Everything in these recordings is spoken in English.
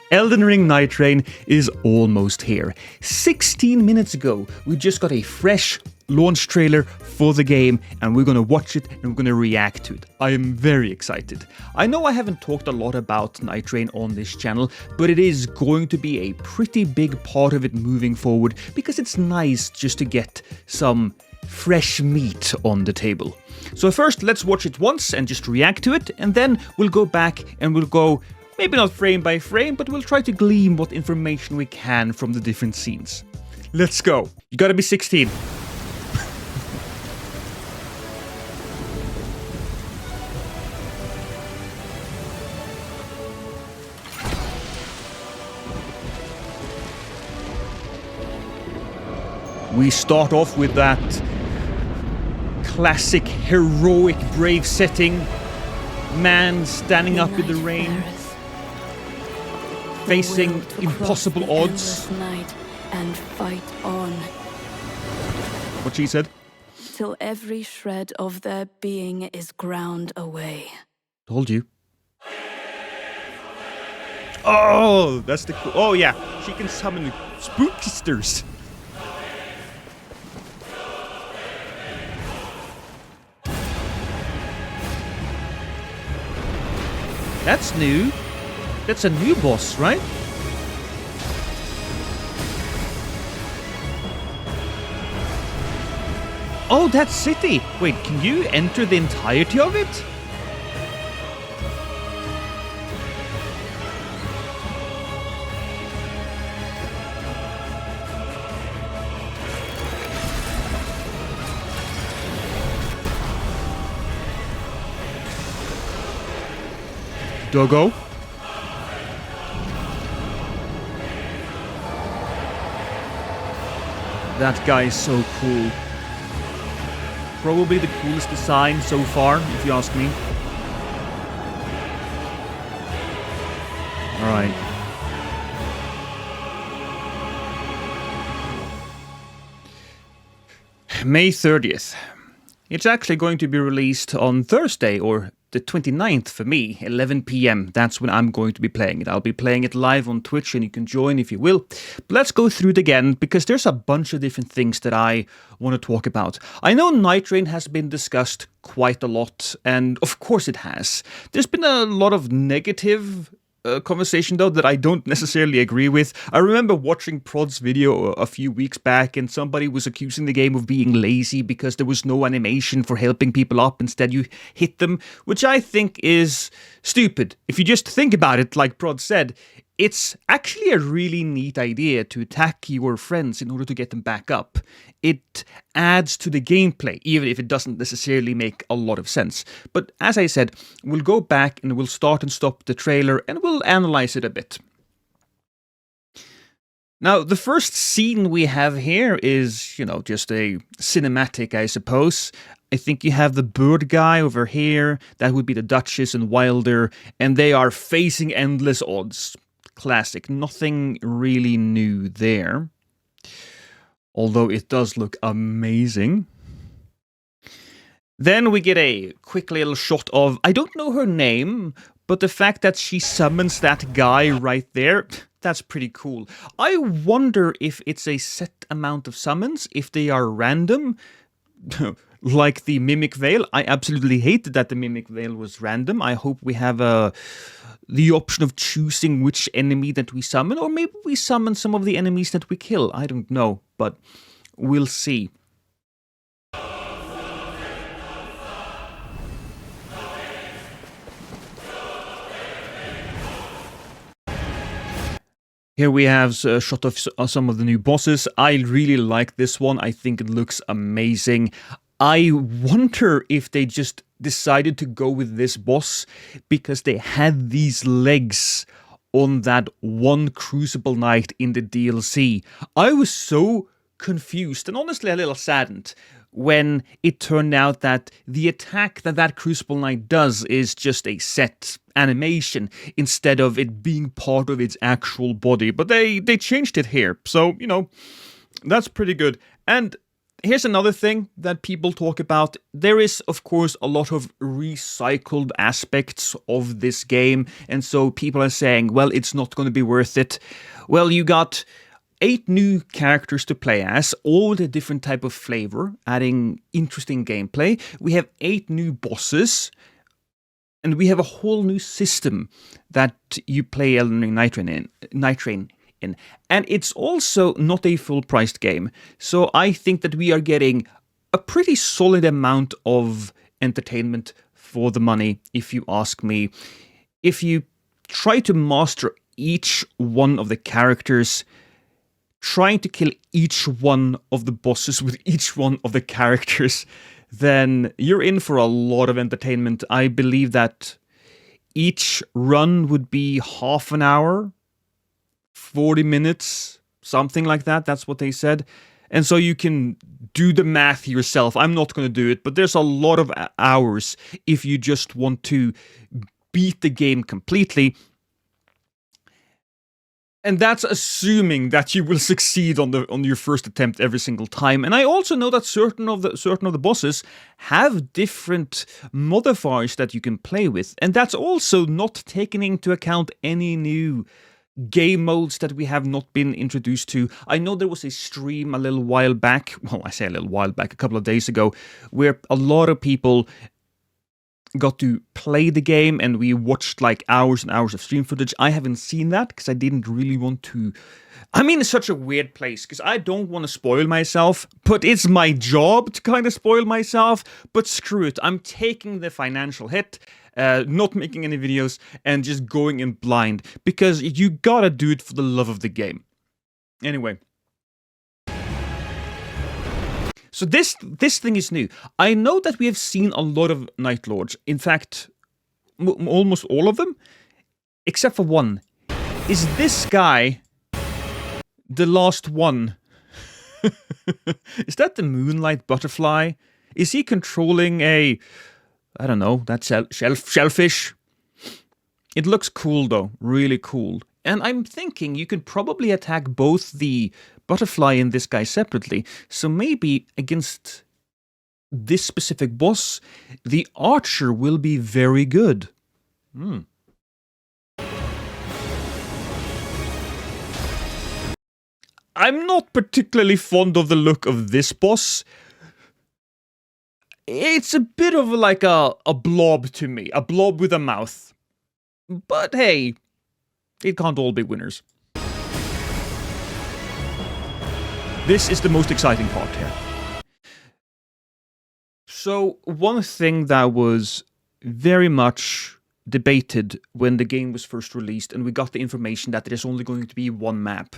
Elden Ring Nightreign is almost here. 16 minutes ago, we just got a fresh launch trailer for the game, and we're gonna watch it and we're gonna react to it. I am very excited. I know I haven't talked a lot about Nightreign on this channel, but it is going to be a pretty big part of it moving forward because it's nice just to get some fresh meat on the table. So first, let's watch it once and just react to it, and then we'll go back and we'll go, maybe not frame by frame, but we'll try to glean what information we can from the different scenes. Let's go. You gotta be 16. We start off with that classic heroic brave setting. Man standing up in the rain, facing impossible odds. Night and fight on. What she said? Till every shred of their being is ground away. Told you. Oh, that's the cool. Oh yeah, she can summon spooksters. That's new. That's a new boss, right? Oh, that city! Wait, can you enter the entirety of it? Doggo? That guy is so cool. Probably the coolest design so far, if you ask me. Alright. May 30th. It's actually going to be released on Thursday, or the 29th for me, 11 PM. That's when I'm going to be playing it. I'll be playing it live on Twitch, and you can join if you will. But let's go through it again, because there's a bunch of different things that I want to talk about. I know Nightreign has been discussed quite a lot, and of course it has. There's been a lot of negative conversation though that I don't necessarily agree with. I remember watching Prod's video a few weeks back, and somebody was accusing the game of being lazy because there was no animation for helping people up. Instead you hit them, which I think is stupid. If you just think about it, like Prod said, it's actually a really neat idea to attack your friends in order to get them back up. It adds to the gameplay, even if it doesn't necessarily make a lot of sense. But as I said, we'll go back and we'll start and stop the trailer and we'll analyze it a bit. Now, the first scene we have here is, just a cinematic, I suppose. I think you have the bird guy over here. That would be the Duchess and Wilder, and they are facing endless odds. Classic. Nothing really new there. Although it does look amazing. Then we get a quick little shot of, I don't know her name, but the fact that she summons that guy right there, that's pretty cool. I wonder if it's a set amount of summons, if they are random. Like the Mimic Veil. I absolutely hated that the Mimic Veil was random. I hope we have the option of choosing which enemy that we summon, or maybe we summon some of the enemies that we kill. I don't know, but we'll see. Here we have a shot of some of the new bosses. I really like this one. I think it looks amazing. I wonder if they just decided to go with this boss because they had these legs on that one Crucible Knight in the DLC. I was so confused and honestly a little saddened when it turned out that the attack that Crucible Knight does is just a set animation instead of it being part of its actual body. But they changed it here, so, that's pretty good. And Here's another thing that people talk about. There is, of course, a lot of recycled aspects of this game, and so people are saying, well, it's not going to be worth it. Well, you got 8 new characters to play as, all with a different type of flavor, adding interesting gameplay. We have 8 new bosses, and we have a whole new system that you play Elden Ring Nightreign in. And it's also not a full-priced game. So I think that we are getting a pretty solid amount of entertainment for the money, if you ask me. If you try to master each one of the characters, trying to kill each one of the bosses with each one of the characters, then you're in for a lot of entertainment. I believe that each run would be half an hour, 40 minutes, something like that. That's what they said. And so you can do the math yourself. I'm not going to do it, but there's a lot of hours if you just want to beat the game completely. And that's assuming that you will succeed on your first attempt every single time. And I also know that certain of the bosses have different modifiers that you can play with, and that's also not taking into account any new game modes that we have not been introduced to. I know there was a stream a little while back, well, I say a little while back, a couple of days ago, where a lot of people got to play the game, and we watched like hours and hours of stream footage. I haven't seen that because I didn't really want to. I'm in such a weird place because I don't want to spoil myself, but it's my job to kind of spoil myself. But screw it, I'm taking the financial hit, not making any videos, and just going in blind because you gotta do it for the love of the game. Anyway. So this thing is new. I know that we have seen a lot of Night Lords. In fact, almost all of them, except for one. Is this guy the last one? Is that the Moonlight Butterfly? Is he controlling a, I don't know, that shellfish? It looks cool though, really cool. And I'm thinking you could probably attack both the butterfly and this guy separately. So maybe against this specific boss, the archer will be very good. I'm not particularly fond of the look of this boss. It's a bit of like a blob to me, a blob with a mouth. But hey, it can't all be winners. This is the most exciting part here. So, one thing that was very much debated when the game was first released and we got the information that there's only going to be one map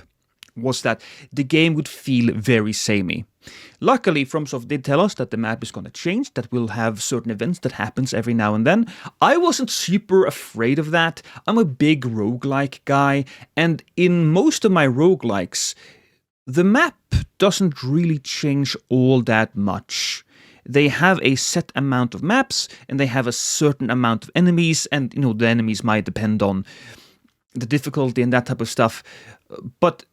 was that the game would feel very samey. Luckily, FromSoft did tell us that the map is going to change, that we'll have certain events that happens every now and then. I wasn't super afraid of that. I'm a big roguelike guy, and in most of my roguelikes, the map doesn't really change all that much. They have a set amount of maps, and they have a certain amount of enemies, and the enemies might depend on the difficulty and that type of stuff. But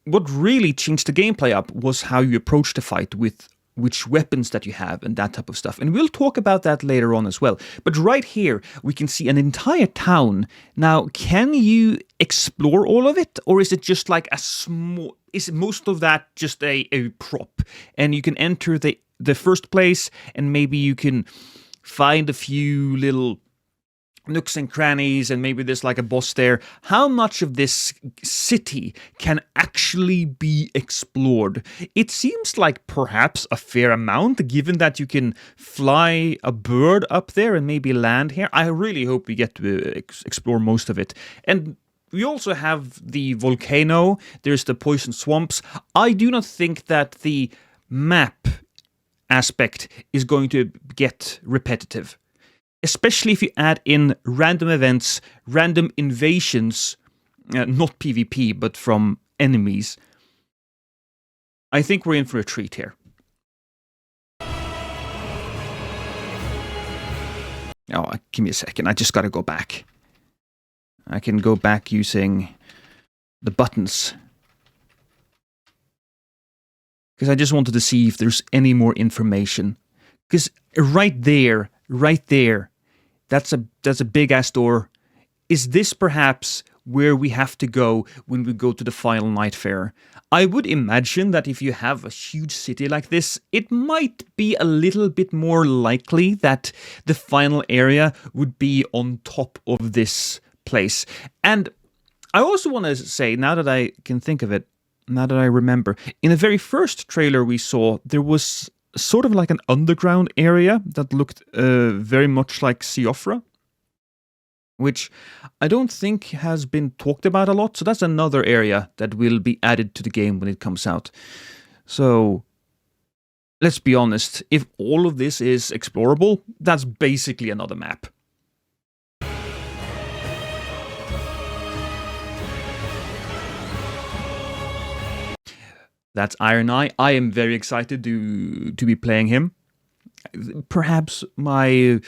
what really changed the gameplay up was how you approach the fight with which weapons that you have and that type of stuff. And we'll talk about that later on as well. But right here, we can see an entire town. Now, can you explore all of it? Or is it just like a small... Is most of that just a prop? And you can enter the first place, and maybe you can find a few little nooks and crannies, and maybe there's like a boss there. How much of this city can actually be explored? It seems like perhaps a fair amount, given that you can fly a bird up there and maybe land here. I really hope we get to explore most of it. And we also have the volcano, there's the poison swamps. I do not think that the map aspect is going to get repetitive. Especially if you add in random events, random invasions, not PvP, but from enemies. I think we're in for a treat here. Oh, give me a second. I just gotta go back. I can go back using the buttons. because I just wanted to see if there's any more information. Because right there, that's a big ass door. Is this perhaps where we have to go when we go to the final night fair? I would imagine that if you have a huge city like this, it might be a little bit more likely that the final area would be on top of this place. And I also want to say, now that I can think of it, now that I remember, in the very first trailer we saw, there was sort of like an underground area that looked very much like Siofra, which I don't think has been talked about a lot. So that's another area that will be added to the game when it comes out. So let's be honest, if all of this is explorable, that's basically another map. That's Iron Eye. I am very excited to be playing him. Perhaps the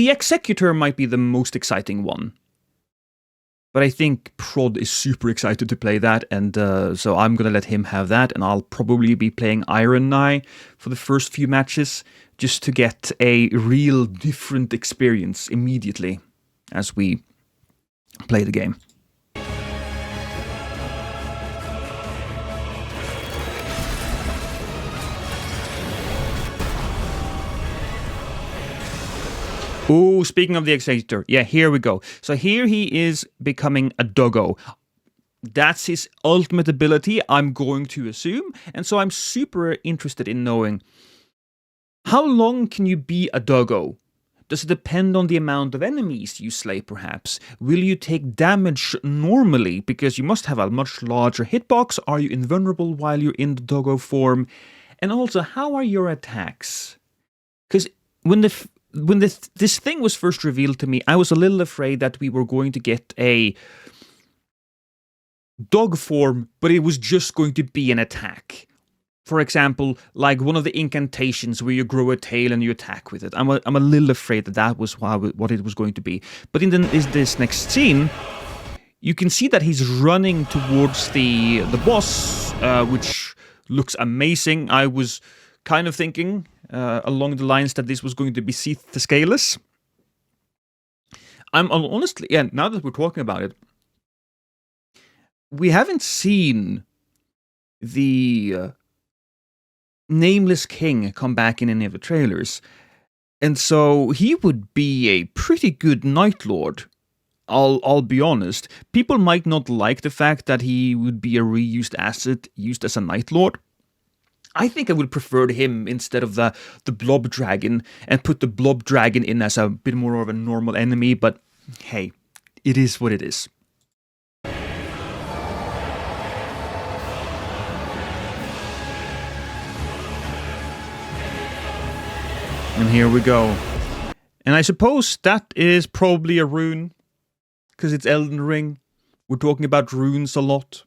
Executor might be the most exciting one. But I think Prod is super excited to play that, and so I'm going to let him have that, and I'll probably be playing Iron Eye for the first few matches, just to get a real different experience immediately as we play the game. Oh, speaking of the Executor, yeah, here we go. So here he is becoming a doggo. That's his ultimate ability, I'm going to assume. And so I'm super interested in knowing, how long can you be a doggo? Does it depend on the amount of enemies you slay, perhaps? Will you take damage normally, because you must have a much larger hitbox? Are you invulnerable while you're in the doggo form? And also, how are your attacks? Because when this thing was first revealed to me, I was a little afraid that we were going to get a dog form, but it was just going to be an attack. For example, like one of the incantations where you grow a tail and you attack with it. I'm a little afraid that was what it was going to be. But in this next scene, you can see that he's running towards the boss, which looks amazing. I was kind of thinking along the lines that this was going to be Seath the Scaleless. I'm honestly, yeah, now that we're talking about it, we haven't seen the Nameless King come back in any of the trailers. And so he would be a pretty good Night Lord. I'll be honest. People might not like the fact that he would be a reused asset used as a Night Lord. I think I would prefer him instead of the Blob Dragon, and put the Blob Dragon in as a bit more of a normal enemy, but hey, it is what it is. And here we go. And I suppose that is probably a rune, because it's Elden Ring. We're talking about runes a lot.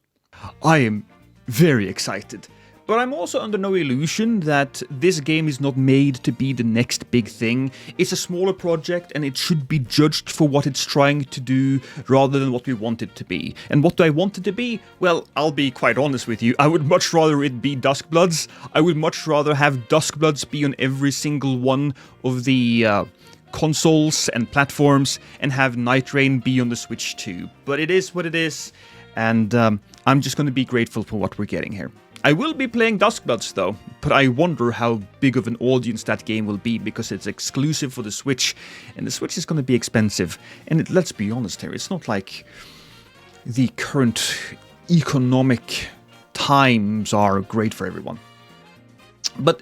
I am very excited. But I'm also under no illusion that this game is not made to be the next big thing. It's a smaller project, and it should be judged for what it's trying to do rather than what we want it to be. And what do I want it to be? Well, I'll be quite honest with you. I would much rather it be Duskbloods. I would much rather have Duskbloods be on every single one of the consoles and platforms, and have Nightreign be on the Switch too. But it is what it is, and I'm just going to be grateful for what we're getting here. I will be playing Duskbloods though, but I wonder how big of an audience that game will be, because it's exclusive for the Switch, and the Switch is going to be expensive. And let's be honest here, it's not like the current economic times are great for everyone. But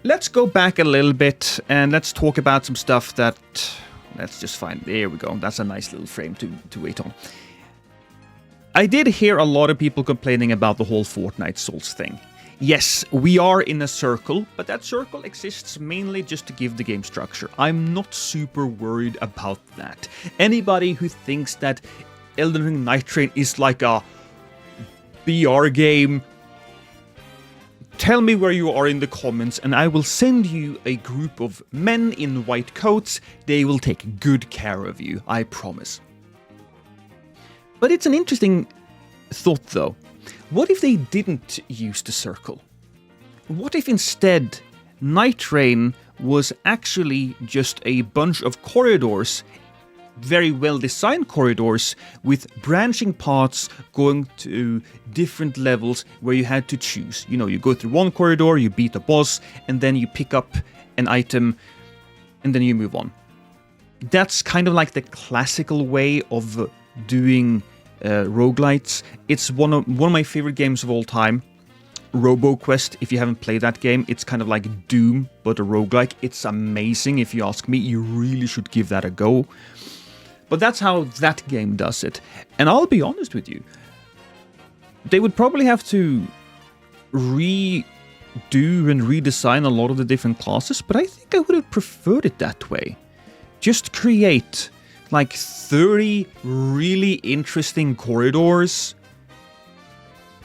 let's go back a little bit, and let's talk about some stuff that... Let's just find... There we go, that's a nice little frame to wait on. I did hear a lot of people complaining about the whole Fortnite Souls thing. Yes, we are in a circle, but that circle exists mainly just to give the game structure. I'm not super worried about that. Anybody who thinks that Elden Ring Nightreign is like a BR game, tell me where you are in the comments, and I will send you a group of men in white coats. They will take good care of you, I promise. But it's an interesting thought, though. What if they didn't use the circle? What if instead Nightreign was actually just a bunch of corridors, very well designed corridors with branching paths going to different levels where you had to choose. You know, you go through one corridor, you beat a boss, and then you pick up an item, and then you move on. That's kind of like the classical way of doing roguelites. It's one of my favorite games of all time. RoboQuest, if you haven't played that game, it's kind of like Doom, but a roguelike. It's amazing, if you ask me. You really should give that a go. But that's how that game does it. And I'll be honest with you, they would probably have to redo and redesign a lot of the different classes, but I think I would have preferred it that way. Just create like 30 really interesting corridors.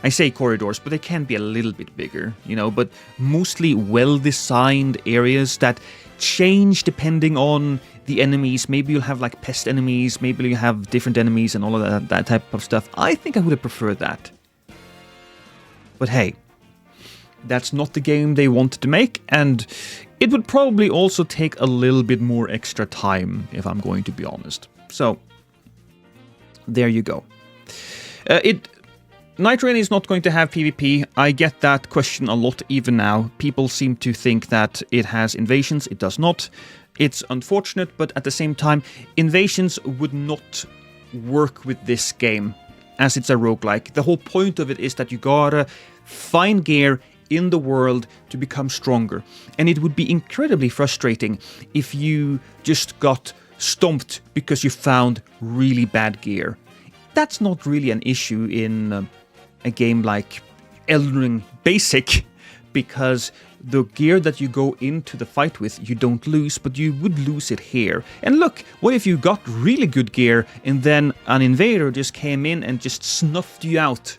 I say corridors, but they can be a little bit bigger, you know, but mostly well-designed areas that change depending on the enemies. Maybe you'll have like pest enemies, maybe you have different enemies and all of that type of stuff. I think I would have preferred that. But hey, that's not the game they wanted to make, and it would probably also take a little bit more extra time, if I'm going to be honest. So, there you go. Nightreign is not going to have PvP. I get that question a lot even now. People seem to think that it has invasions. It does not. It's unfortunate, but at the same time, invasions would not work with this game, as it's a roguelike. The whole point of it is that you gotta find gear in the world to become stronger. And it would be incredibly frustrating if you just got stomped because you found really bad gear. That's not really an issue in a game like Elden Ring Basic, because the gear that you go into the fight with, you don't lose, but you would lose it here. And look, what if you got really good gear and then an invader just came in and just snuffed you out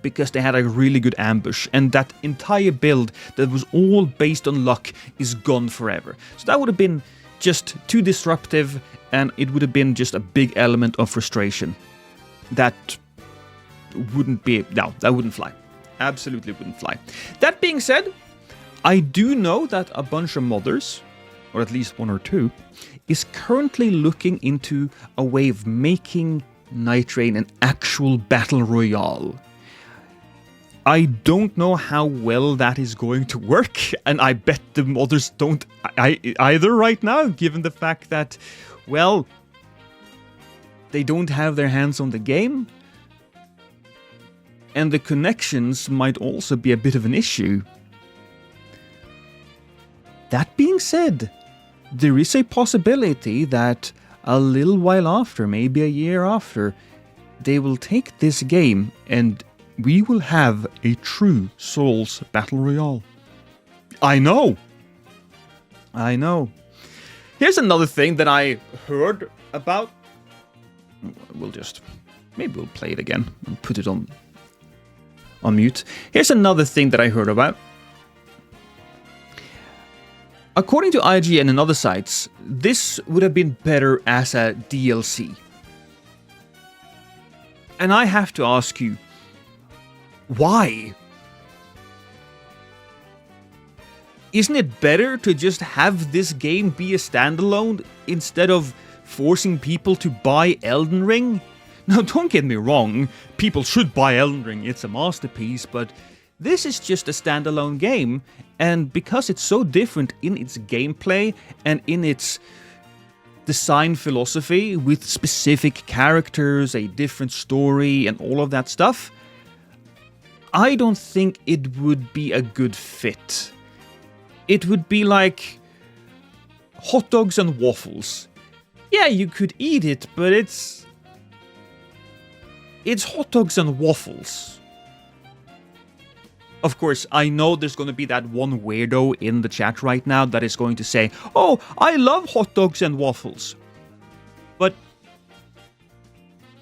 because they had a really good ambush, and that entire build that was all based on luck is gone forever. So that would have been just too disruptive, and it would have been just a big element of frustration. That wouldn't fly. Absolutely wouldn't fly. That being said, I do know that a bunch of modders, or at least one or two, is currently looking into a way of making Nightreign an actual battle royale. I don't know how well that is going to work, and I bet the modders don't either right now, given the fact that, well, they don't have their hands on the game, and the connections might also be a bit of an issue. That being said, there is a possibility that a little while after, maybe a year after, they will take this game and we will have a true Souls Battle Royale. I know. Here's another thing that I heard about. Maybe we'll play it again and put it on mute. Here's another thing that I heard about. According to IGN and other sites, this would have been better as a DLC. And I have to ask you, why? Isn't it better to just have this game be a standalone instead of forcing people to buy Elden Ring? Now, don't get me wrong, people should buy Elden Ring, it's a masterpiece, but this is just a standalone game, and because it's so different in its gameplay and in its design philosophy, with specific characters, a different story, and all of that stuff, I don't think it would be a good fit. It would be like hot dogs and waffles. Yeah, you could eat it, but it's hot dogs and waffles. Of course, I know there's going to be that one weirdo in the chat right now that is going to say, "Oh, I love hot dogs and waffles." But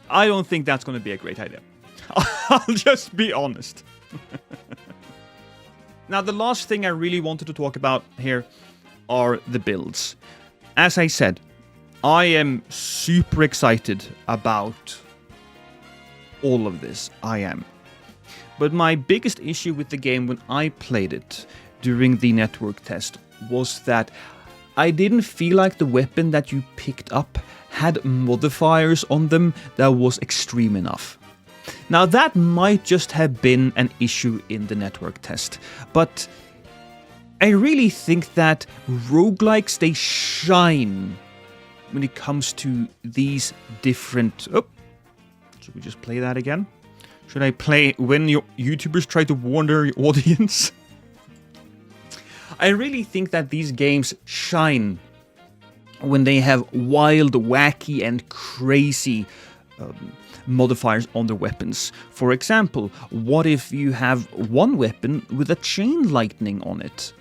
I don't think that's going to be a great idea. I'll just be honest. Now, the last thing I really wanted to talk about here are the builds. As I said, I am super excited about all of this. I am. But my biggest issue with the game when I played it during the network test was that I didn't feel like the weapon that you picked up had modifiers on them that was extreme enough. Now that might just have been an issue in the network test, but I really think that roguelikes, they shine when it comes to these different... Oh, should we just play that again? Should I play when your YouTubers try to warn their audience? I really think that these games shine when they have wild, wacky, and crazy modifiers on their weapons. For example, what if you have one weapon with a chain lightning on it?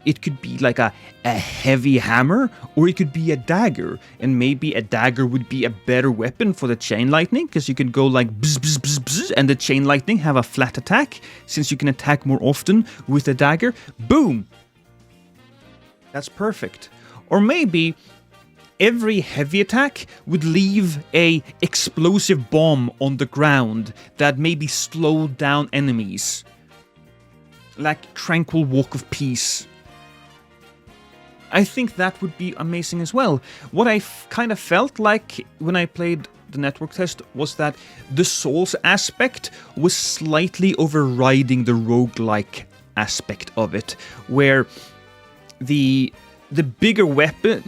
It could be like a heavy hammer, or it could be a dagger, and maybe a dagger would be a better weapon for the chain lightning, because you can go like bzz, bzz, bzz, bzz, and the chain lightning have a flat attack, since you can attack more often with a dagger. Boom! That's perfect. Or maybe every heavy attack would leave a explosive bomb on the ground that maybe slowed down enemies. Like Tranquil Walk of Peace. I think that would be amazing as well. What I kind of felt like when I played the network test was that the Souls aspect was slightly overriding the roguelike aspect of it, where the bigger weapons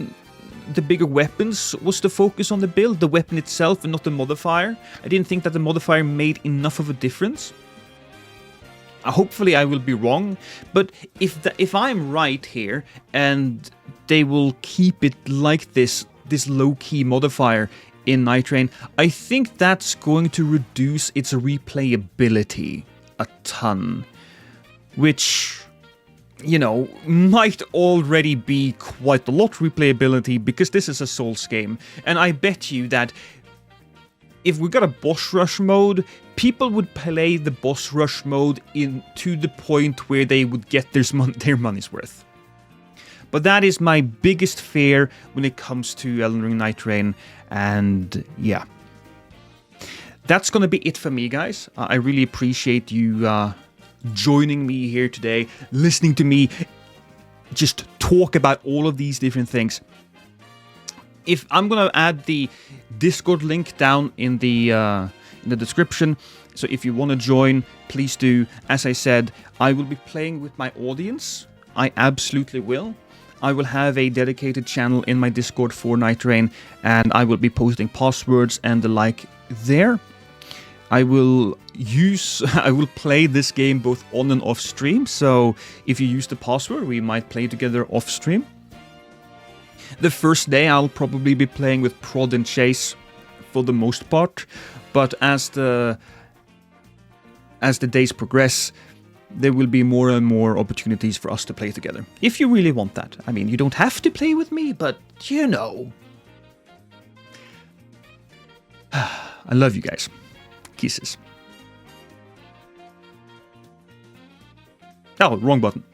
was the focus on the build, the weapon itself and not the modifier. I didn't think that the modifier made enough of a difference. Hopefully I will be wrong, but if I'm right here and they will keep it like this low-key modifier in Nightreign, I think that's going to reduce its replayability a ton, which, you know, might already be quite a lot replayability because this is a Souls game, and I bet you that if we got a boss rush mode, people would play the boss rush mode to the point where they would get their money's worth. But that is my biggest fear when it comes to Elden Ring Nightreign, and yeah. That's gonna be it for me, guys. I really appreciate you joining me here today, listening to me just talk about all of these different things. If I'm gonna add the Discord link down in the description, so if you want to join, please do. As I said, I will be playing with my audience. I absolutely will. I will have a dedicated channel in my Discord for Nightreign, and I will be posting passwords and the like there. I will play this game both on and off stream, so if you use the password, we might play together off stream. The first day I'll probably be playing with Prod and Chase for the most part, but as the days progress, there will be more and more opportunities for us to play together. If you really want that. I mean, you don't have to play with me, but you know. I love you guys. Kisses. Oh, wrong button.